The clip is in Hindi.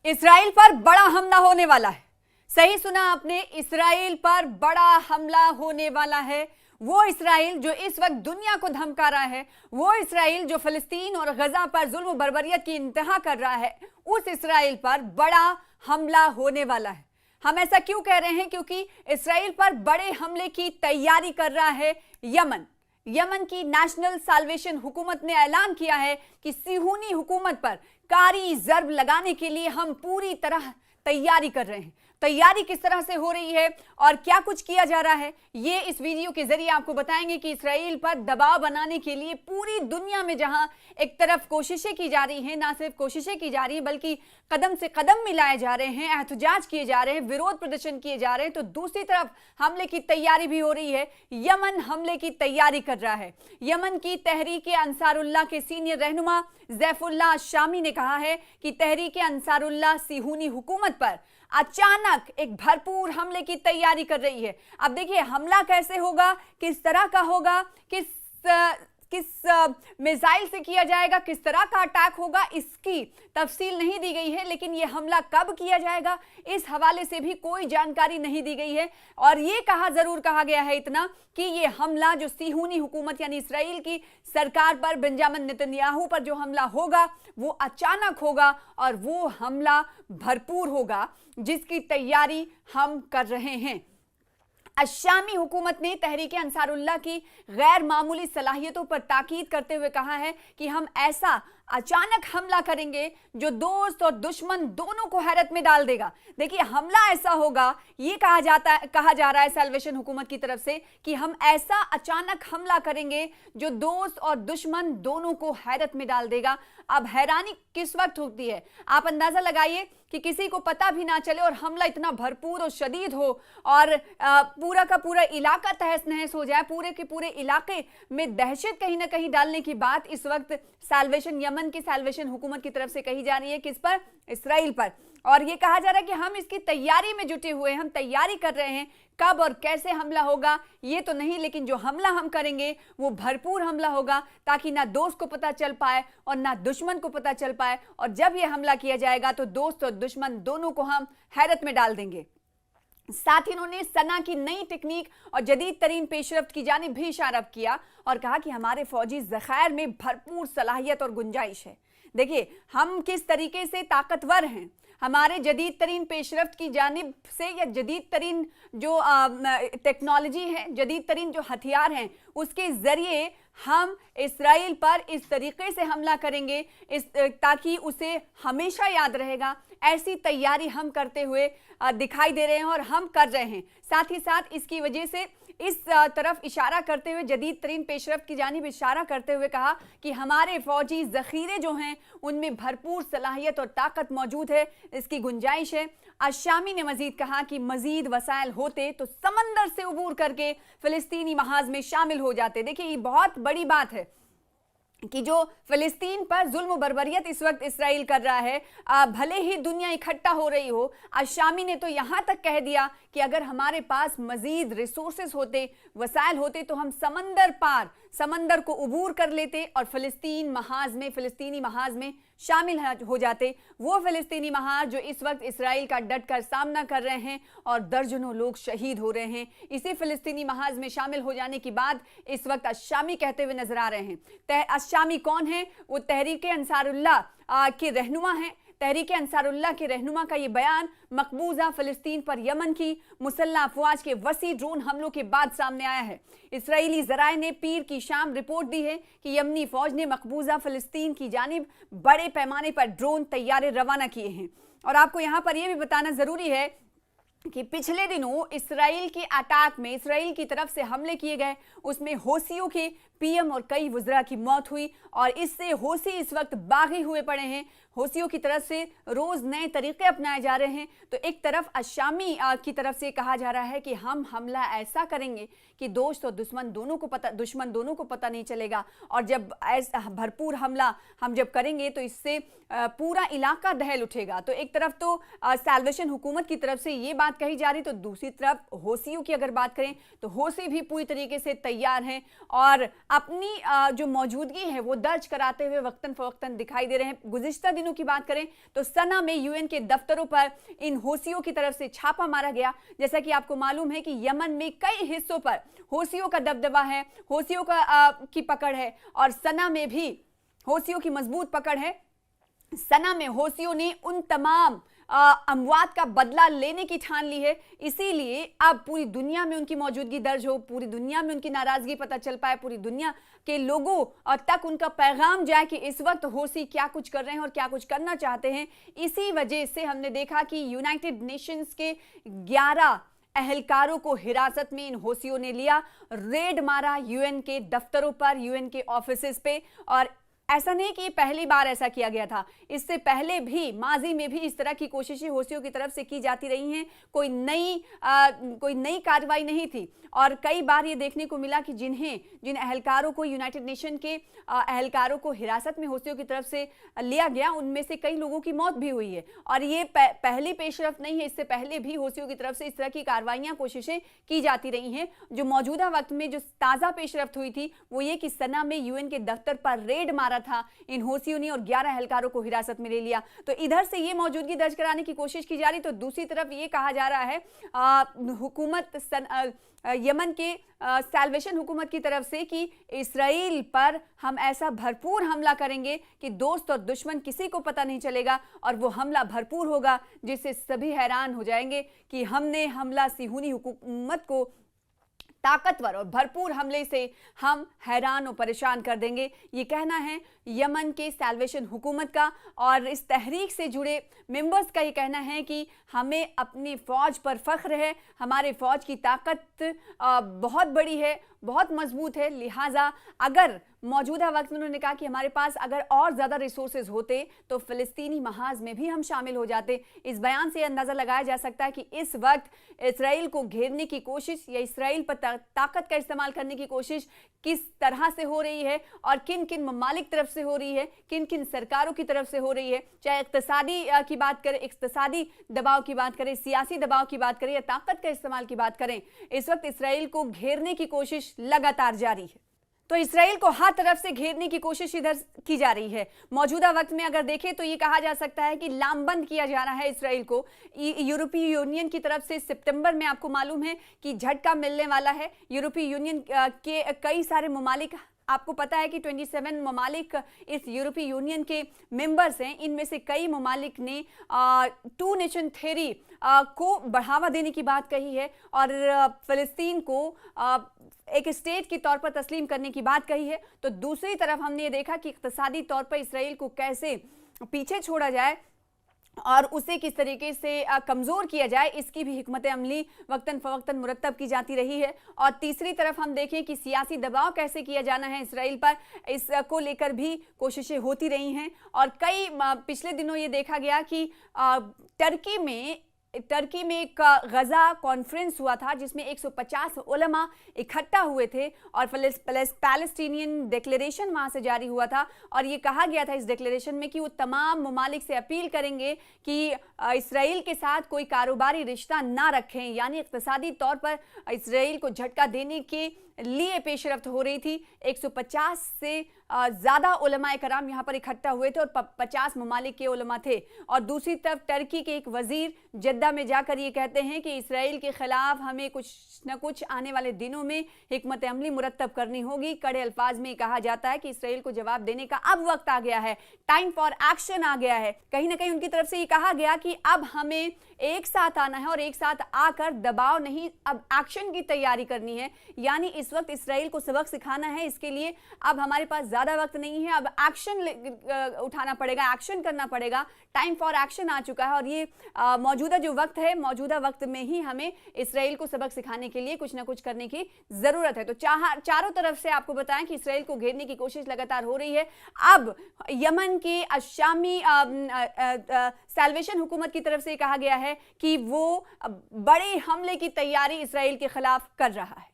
इस्राइल पर बड़ा हमला होने वाला है। सही सुना आपने, इस्राइल पर बड़ा हमला होने वाला है। वो इस्राइल जो इस वक्त दुनिया को धमका रहा है, वो इस्राइल जो फिलिस्तीन और गजा पर जुल्म बर्बरियत की इंतहा कर रहा है, उस इस्राइल पर बड़ा हमला होने वाला है। हम ऐसा क्यों कह रहे हैं? क्योंकि इस्राइल पर बड़े हमले की तैयारी कर रहा है यमन। यमन की नेशनल साल्वेशन हुकूमत ने ऐलान किया है कि सिहूनी हुकूमत पर कारी जर्ब लगाने के लिए हम पूरी तरह तैयारी कर रहे हैं। तैयारी किस तरह से हो रही है और क्या कुछ किया जा रहा है, ये इस वीडियो के जरिए आपको बताएंगे कि इस्राइल पर दबाव बनाने के लिए पूरी दुनिया में जहां एक तरफ कोशिशें की जा रही हैं, ना सिर्फ कोशिशें की जा रही हैं बल्कि कदम से कदम मिलाए जा रहे हैं, एहतजाज किए जा रहे हैं, विरोध प्रदर्शन किए जा रहे हैं, तो दूसरी तरफ हमले की तैयारी भी हो रही है। यमन हमले की तैयारी कर रहा है। यमन की तहरीक अंसारुल्लाह के सीनियर रहनुमा ज़ैफुल्लाह शामी ने कहा है कि तहरीक अंसारुल्लाह सिहूनी हुकूमत पर अचानक एक भरपूर हमले की तैयारी कर रही है। अब देखिए हमला कैसे होगा, किस तरह का होगा, किस मिसाइल से किया जाएगा, किस तरह का अटैक होगा, इसकी तफसील नहीं दी गई है। लेकिन यह हमला कब किया जाएगा, इस हवाले से भी कोई जानकारी नहीं दी गई है। और यह जरूर कहा गया है इतना कि यह हमला जो सिहूनी हुकूमत यानी इस्राइल की सरकार पर, बेंजामिन नेतन्याहू पर जो हमला होगा वो अचानक होगा और वो हमला भरपूर होगा, जिसकी तैयारी हम कर रहे हैं। अशामी हुकूमत ने तहरीक अंसारुल्लाह की गैर मामूली सलाहियतों पर ताकीद करते हुए कहा है कि हम ऐसा अचानक हमला करेंगे जो दोस्त और दुश्मन दोनों को हैरत में डाल देगा। देखिए हमला ऐसा होगा, ये कहा जा रहा है साल्वेशन हुकूमत की तरफ से कि हम ऐसा अचानक हमला करेंगे जो दोस्त और दुश्मन दोनों को हैरत में डाल देगा। अब हैरानी किस वक्त होती है, आप अंदाजा लगाइए कि किसी को पता भी ना चले और हमला इतना भरपूर और शदीद हो और पूरा का पूरा इलाका तहस नहस हो जाए, पूरे के पूरे इलाके में दहशत कहीं ना कहीं डालने की बात इस वक्त यमन की साल्वेशन हुकूमत की तरफ से कही जा रही है। किस पर? इस्राइल पर। और ये कहा जा रहा है कि हम इसकी तैयारी में जुटे हुए हैं, हम तैयारी कर रहे हैं। कब और कैसे हमला होगा ये तो नहीं, लेकिन जो हमला हम करेंगे वो भरपूर हमला होगा ताकि ना दोस्त को पता चल पाए और ना दुश्मन को पता चल पाए। और जब ये हमला किया जाएगा तो दोस्त और दुश्मन दोनों को हम हैरत में डाल देंगे। साथ ही उन्होंने सना की नई टेक्निक और जदीद तरीन पेशरफ्त की जानिब भी इशारा किया और कहा कि हमारे फौजी ज़खायर में भरपूर सलाहियत और गुंजाइश है। देखिए हम किस तरीके से ताकतवर हैं, हमारे जदीद तरीन पेशरफ्त की जानिब से या जदीद तरीन जो टेक्नोलॉजी है, जदीद तरीन जो हथियार हैं, उसके ज़रिए हम इस्राइल पर इस तरीके से हमला करेंगे ताकि उसे हमेशा याद रहेगा। ऐसी तैयारी हम करते हुए दिखाई दे रहे हैं और हम कर रहे हैं। साथ ही साथ इसकी वजह से इस तरफ इशारा करते हुए, जदीद तरीन पेशरफ्त की जानिब इशारा करते हुए कहा कि हमारे फौजी ज़ख़ीरे जो हैं उनमें भरपूर सलाहियत और ताकत मौजूद है, इसकी गुंजाइश है। अशामी ने मजीद कहा कि मजीद वसाइल होते तो समंदर से उबूर करके फ़िलिस्तीनी महाज में शामिल हो जाते। देखिए ये बहुत बड़ी बात है कि जो फिलिस्तीन पर जुल्म बर्बरियत इस वक्त इस्राइल कर रहा है, भले ही दुनिया इकट्ठा हो रही हो, अशामी ने तो यहाँ तक कह दिया कि अगर हमारे पास मजीद रिसोर्सेज होते, वसाइल होते तो हम समंदर पार, समंदर को उबूर कर लेते और फिलिस्तीनी महाज में शामिल हो जाते। वो फिलिस्तीनी महाज जो इस वक्त इस्राइल का डट कर सामना कर रहे हैं और दर्जनों लोग शहीद हो रहे हैं, इसी फिलिस्तीनी महाज में शामिल हो जाने के बाद इस वक्त अशामी कहते हुए नजर आ रहे हैं। अशामी कौन है? वो तहरीक अंसारुल्लाह के रहनुमा हैं। तहरीक अंसारुल्लाह के रहनुमा का ये बयान मकबूजा फ़िलिस्तीन पर यमन की मुसल्लह अफवाज के वसी ड्रोन हमलों के बाद सामने आया है। इस्राएली ज़राए ने पीर की शाम रिपोर्ट दी है कि यमनी फ़ौज ने मकबूजा फ़िलिस्तीन की जानिब बड़े पैमाने पर ड्रोन तैयारे रवाना किए हैं। और आपको यहाँ पर यह भी बताना ज़रूरी है कि पिछले दिनों इस्राइल के अटैक में, इस्राइल की तरफ से हमले किए गए, उसमें होसियों के पीएम और कई वज़रा की मौत हुई और इससे होसी इस वक्त बागी हुए पड़े हैं। होसियों की तरफ से रोज़ नए तरीक़े अपनाए जा रहे हैं। तो एक तरफ अशामी की तरफ से कहा जा रहा है कि हम हमला ऐसा करेंगे कि दोस्त और दुश्मन दोनों को पता नहीं चलेगा। और जब ऐसा भरपूर हमला हम जब करेंगे तो इससे पूरा इलाका दहल उठेगा। तो एक तरफ तो साल्वेशन हुकूमत की तरफ से ये बात कही जा रही, तो दूसरी तरफ होसियों की अगर बात करें तो होसी भी पूरी तरीके से तैयार हैं और अपनी जो मौजूदगी है वो दर्ज कराते हुए वक्तन फवक्तन दिखाई दे रहे हैं। गुज़िश्ता दिनों की बात करें तो सना में यूएन के दफ्तरों पर इन हौसियों की तरफ से छापा मारा गया। जैसा कि आपको मालूम है कि यमन में कई हिस्सों पर हौसियों का दबदबा है, हौसियों की पकड़ है और सना में भी हौसियों की मजबूत पकड़ है। सना में हौसियों ने उन तमाम अमवात का बदला लेने की ठान ली है, इसीलिए अब पूरी दुनिया में उनकी मौजूदगी दर्ज हो, पूरी दुनिया में उनकी नाराजगी पता चल पाए, पूरी दुनिया के लोगों तक उनका पैगाम जाए कि इस वक्त हौसी क्या कुछ कर रहे हैं और क्या कुछ करना चाहते हैं। इसी वजह से हमने देखा कि यूनाइटेड नेशंस के 11 एहलकारों को हिरासत में इन हौसियों ने लिया, रेड मारा यूएन के दफ्तरों पर, यूएन के ऑफिसेस पे। और ऐसा नहीं कि पहली बार ऐसा किया गया था, इससे पहले भी माजी में भी इस तरह की कोशिशें हौसियों की तरफ से की जाती रही हैं। कोई नई कार्रवाई नहीं थी और कई बार ये देखने को मिला कि जिन एहलकारों को यूनाइटेड नेशन के एहलकारों को हिरासत में हौसियों की तरफ से लिया गया, उनमें से कई लोगों की मौत भी हुई है। और ये पहली पेशरफ नहीं है, इससे पहले भी हौसियों की तरफ से इस तरह की कार्रवाइयां कोशिशें की जाती रही हैं। जो मौजूदा वक्त में जो ताज़ा पेशरफ्त हुई थी वो ये कि सना में यूएन के दफ्तर पर रेड मारा था इन हौसियों ने और 11 एहलकारों को हिरासत में ले लिया। तो इधर से ये मौजूदगी दर्ज कराने की कोशिश की जा रही, तो दूसरी तरफ ये कहा जा रहा है हुकूमत यमन के सैल्वेशन हुकूमत की तरफ से कि इसराइल पर हम ऐसा भरपूर हमला करेंगे कि दोस्त और दुश्मन किसी को पता नहीं चलेगा और वो हमला भरपूर होगा जिससे सभी हैरान हो जाएंगे कि हमने हमला सिहूनी हुकूमत को ताकतवर और भरपूर हमले से हम हैरान और परेशान कर देंगे। ये कहना है यमन के सैल्वेशन हुकूमत का और इस तहरीक से जुड़े मेंबर्स का ये कहना है कि हमें अपनी फ़ौज पर फ़ख्र है, हमारे फ़ौज की ताकत बहुत बड़ी है, बहुत मजबूत है। लिहाजा अगर मौजूदा वक्त में उन्होंने कहा कि हमारे पास अगर और ज़्यादा रिसोर्सेज होते तो फ़िलिस्तीनी महाज में भी हम शामिल हो जाते। इस बयान से अंदाज़ा लगाया जा सकता है कि इस वक्त इसराइल को घेरने की कोशिश या इसराइल पर ताकत का इस्तेमाल करने की कोशिश किस तरह से हो रही है और किन किन ममालिक तरफ से हो रही है, किन किन सरकारों की तरफ से हो रही है। चाहे इक्तिसादी की बात करें, इक्तिसादी दबाव की बात करें, सियासी दबाव की बात करें या ताकत का इस्तेमाल की बात करें, इस वक्त इसराइल को घेरने की कोशिश लगातार जारी है। तो इसराइल को हर तरफ से घेरने की कोशिश इधर की जा रही है। मौजूदा वक्त में अगर देखें तो ये कहा जा सकता है कि लामबंद किया जा रहा है इसराइल को यूरोपीय यूनियन की तरफ से। सितंबर में आपको मालूम है कि झटका मिलने वाला है। यूरोपीय यूनियन के कई सारे ममालिक, आपको पता है कि 27 ममालिक इस यूरोपीय यूनियन के मेंबर्स हैं। इनमें से कई ममालिक ने टू नेशन थ्योरी को बढ़ावा देने की बात कही है और फ़लस्तीन को एक स्टेट के तौर पर तस्लीम करने की बात कही है। तो दूसरी तरफ हमने ये देखा कि इक्तिसादी तौर पर इसराइल को कैसे पीछे छोड़ा जाए और उसे किस तरीके से कमज़ोर किया जाए, इसकी भी हिकमत अमली वक्तन फ़वक्तन मुरत्तब की जाती रही है। और तीसरी तरफ हम देखें कि सियासी दबाव कैसे किया जाना है इसराइल पर, इसको लेकर भी कोशिशें होती रही हैं। और कई पिछले दिनों ये देखा गया कि टर्की में एक गजा कॉन्फ्रेंस हुआ था जिसमें 150 उलमा इकट्ठा हुए थे और पैलेस्टीनियन डिक्लेरेशन वहां से जारी हुआ था। और ये कहा गया था इस डिक्लेरेशन में कि वो तमाम ममालिक से अपील करेंगे कि इसराइल के साथ कोई कारोबारी रिश्ता ना रखें, यानी इक्तिसादी तौर पर इसराइल को झटका देने के लिए पेशरफ्त हो रही थी। 150 से ज़्यादा उलमाए कराम यहाँ पर इकट्ठा हुए थे और 50 ममालिक के उलमा थे। और दूसरी तरफ टर्की के एक वजीर जद्दा में जाकर ये कहते हैं कि इसराइल के खिलाफ हमें कुछ न कुछ आने वाले दिनों में हिकमत अमली मुरत्तब करनी होगी। कड़े अल्फाज में कहा जाता है कि इसराइल को जवाब देने का अब वक्त आ गया है, टाइम फॉर एक्शन आ गया है। कहीं ना कहीं उनकी तरफ से ये कहा गया कि अब हमें एक साथ आना है और एक साथ आकर दबाव नहीं, अब एक्शन की तैयारी करनी है। यानी इस वक्त इसराइल को सबक सिखाना है, इसके लिए अब हमारे पास ज़्यादा वक्त नहीं है, अब एक्शन उठाना पड़ेगा, एक्शन करना पड़ेगा। टाइम फॉर एक्शन आ चुका है और ये मौजूदा जो वक्त है, मौजूदा वक्त में ही हमें इसराइल को सबक सिखाने के लिए कुछ ना कुछ करने की ज़रूरत है। तो चारों तरफ से आपको बताएं कि इसराइल को घेरने की कोशिश लगातार हो रही है। अब यमन के अशामी सैल्वेशन हुकूमत की तरफ से कहा गया है कि वो बड़े हमले की तैयारी इसराइल के खिलाफ कर रहा है।